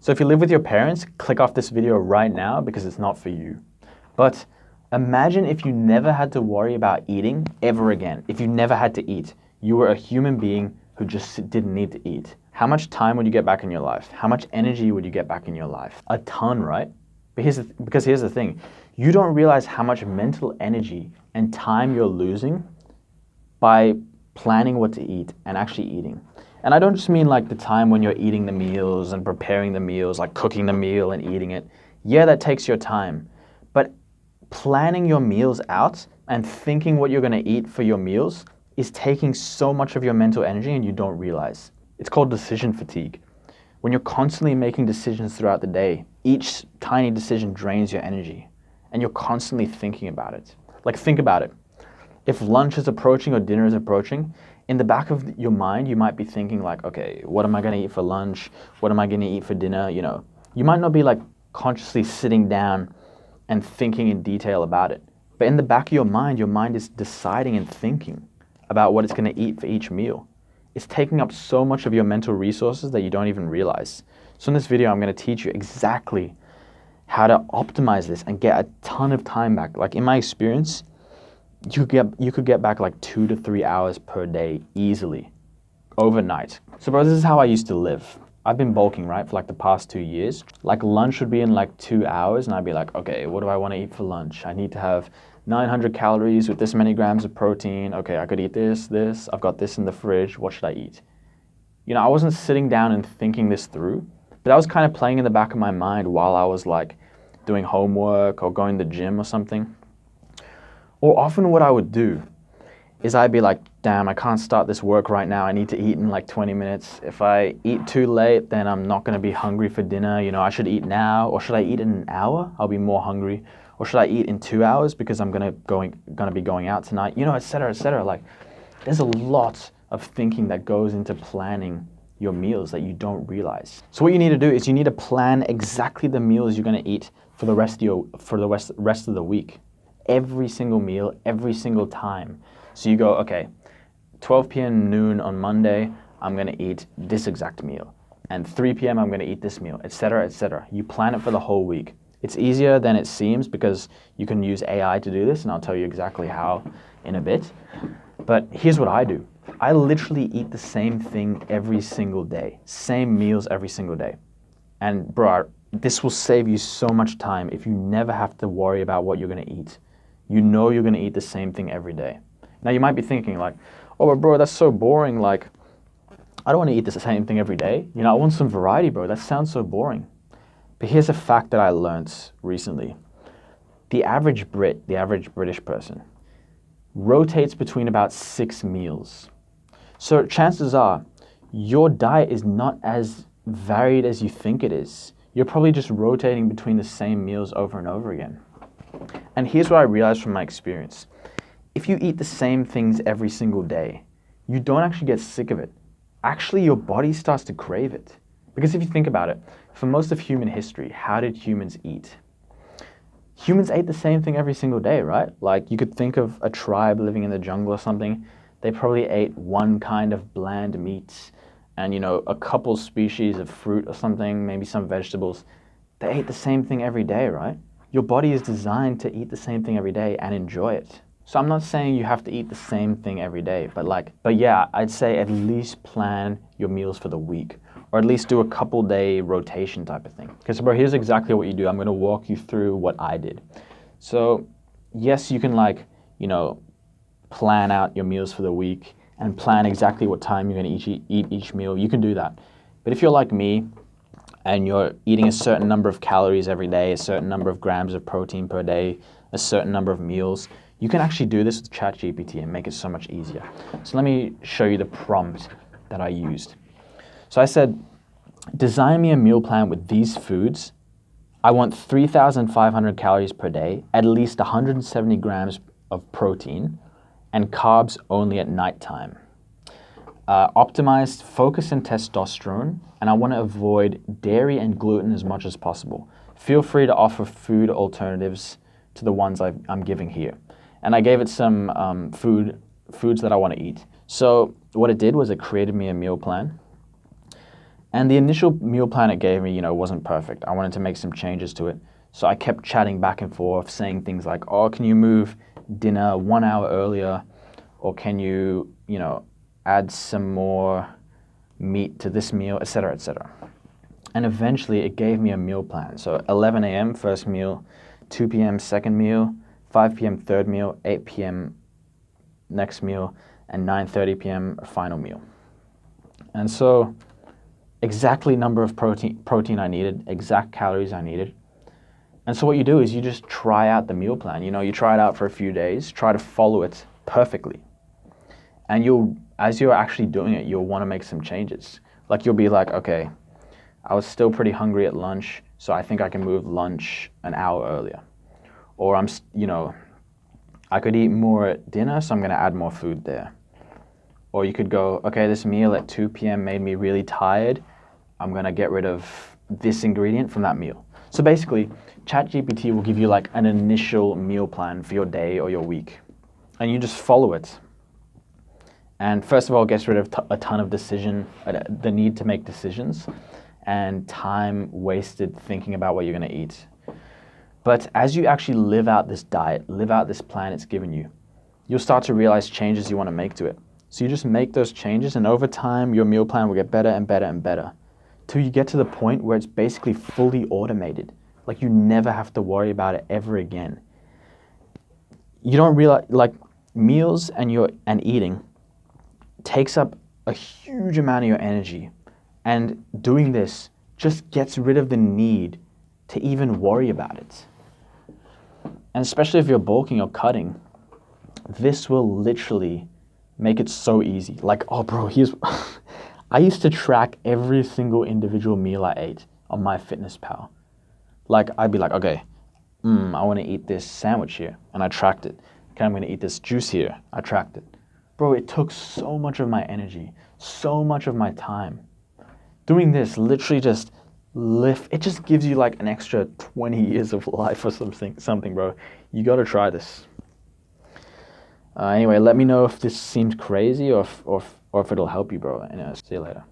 So if you live with your parents, click off this video right now because it's not for you. But imagine if you never had to worry about eating ever again. If you never had to eat, you were a human being who just didn't need to eat. How much time would you get back in your life? How much energy would you get back in your life? A ton, right? Because here's the thing. You don't realize how much mental energy and time you're losing by planning what to eat and actually eating. And I don't just mean like the time when you're eating the meals and preparing the meals, like cooking the meal and eating it. Yeah, that takes your time. But planning your meals out and thinking what you're going to eat for your meals is taking so much of your mental energy and you don't realize. It's called decision fatigue. When you're constantly making decisions throughout the day, each tiny decision drains your energy and you're constantly thinking about it. Like, think about it. If lunch is approaching or dinner is approaching, in the back of your mind, you might be thinking like, okay, what am I going to eat for lunch? What am I going to eat for dinner? You know, you might not be like consciously sitting down and thinking in detail about it. But in the back of your mind is deciding and thinking about what it's going to eat for each meal. It's taking up so much of your mental resources that you don't even realize. So in this video, I'm going to teach you exactly how to optimize this and get a ton of time back. Like in my experience, you could get back like 2 to 3 hours per day easily overnight. So bro, this is how I used to live. I've been bulking, right, for like the past 2 years. Like lunch would be in like 2 hours and I'd be like, okay, what do I want to eat for lunch? I need to have 900 calories with this many grams of protein. Okay, I could eat this. I've got this in the fridge. What should I eat? You know, I wasn't sitting down and thinking this through, but that was kind of playing in the back of my mind while I was like doing homework or going to the gym or something. Or often what I would do is I'd be like, damn, I can't start this work right now. I need to eat in like 20 minutes. If I eat too late, then I'm not going to be hungry for dinner. You know, I should eat now, or should I eat in an hour? I'll be more hungry. Or should I eat in 2 hours because I'm gonna be going out tonight? You know, et cetera, et cetera. Like, there's a lot of thinking that goes into planning your meals that you don't realize. So what you need to do is you need to plan exactly the meals you're going to eat for the rest of the week. Every single meal, every single time. So you go, okay, 12 p.m. noon on Monday, I'm going to eat this exact meal. And 3 p.m. I'm going to eat this meal, et cetera, et cetera. You plan it for the whole week. It's easier than it seems because you can use AI to do this, and I'll tell you exactly how in a bit. But here's what I do. I literally eat the same thing every single day. Same meals every single day. And bro, this will save you so much time if you never have to worry about what you're going to eat. You know you're going to eat the same thing every day. Now you might be thinking like, oh, but bro, that's so boring. Like, I don't want to eat the same thing every day. You know, I want some variety, bro. That sounds so boring. But here's a fact that I learned recently. The average Brit, the average British person, rotates between about 6 meals. So chances are your diet is not as varied as you think it is. You're probably just rotating between the same meals over and over again. And here's what I realized from my experience. If you eat the same things every single day, you don't actually get sick of it. Actually, your body starts to crave it. Because if you think about it, for most of human history, how did humans eat? Humans ate the same thing every single day, right? Like, you could think of a tribe living in the jungle or something. They probably ate one kind of bland meat and, you know, a couple species of fruit or something, maybe some vegetables. They ate the same thing every day, right? Your body is designed to eat the same thing every day and enjoy it. So I'm not saying you have to eat the same thing every day, but yeah, I'd say at least plan your meals for the week, or at least do a couple day rotation type of thing. Okay, so bro, here's exactly what you do. I'm gonna walk you through what I did. So yes, you can like, you know, plan out your meals for the week and plan exactly what time you're gonna eat each meal. You can do that. But if you're like me and you're eating a certain number of calories every day, a certain number of grams of protein per day, a certain number of meals, you can actually do this with ChatGPT and make it so much easier. So let me show you the prompt that I used. So I said, design me a meal plan with these foods. I want 3,500 calories per day, at least 170 grams of protein, and carbs only at nighttime. Optimized focus and testosterone, and I want to avoid dairy and gluten as much as possible. Feel free to offer food alternatives to the ones I'm giving here. And I gave it some foods that I want to eat. So what it did was it created me a meal plan. And the initial meal plan it gave me, wasn't perfect. I wanted to make some changes to it. So I kept chatting back and forth, saying things like, oh, can you move dinner 1 hour earlier? Or can you, add some more meat to this meal, etc., etc. And eventually it gave me a meal plan. So 11 a.m. first meal, 2 p.m. second meal, 5 p.m. third meal, 8 p.m. next meal, and 9:30 p.m. final meal. And so exactly number of protein I needed, exact calories I needed. And so what you do is you just try out the meal plan. You try it out for a few days, try to follow it perfectly. And as you're actually doing it, you'll want to make some changes. Like you'll be like, okay, I was still pretty hungry at lunch, so I think I can move lunch an hour earlier. Or I could eat more at dinner, so I'm going to add more food there. Or you could go, okay, this meal at 2 p.m. made me really tired. I'm going to get rid of this ingredient from that meal. So basically, ChatGPT will give you like an initial meal plan for your day or your week. And you just follow it. And first of all, it gets rid of a ton of the need to make decisions and time wasted thinking about what you're going to eat. But as you actually live out this diet, live out this plan it's given you, you'll start to realize changes you want to make to it. So you just make those changes, and over time, your meal plan will get better and better and better till you get to the point where it's basically fully automated. Like you never have to worry about it ever again. You don't realize, like meals and eating takes up a huge amount of your energy. And doing this just gets rid of the need to even worry about it. And especially if you're bulking or cutting, this will literally make it so easy. Like, oh bro, I used to track every single individual meal I ate on MyFitnessPal. Like, I'd be like, okay, I want to eat this sandwich here, and I tracked it. Okay, I'm going to eat this juice here, I tracked it. Bro, it took so much of my energy, so much of my time. Doing this literally it just gives you like an extra 20 years of life or something, bro. You gotta try this. Anyway, let me know if this seems crazy or if it'll help you, bro. Anyways, see you later.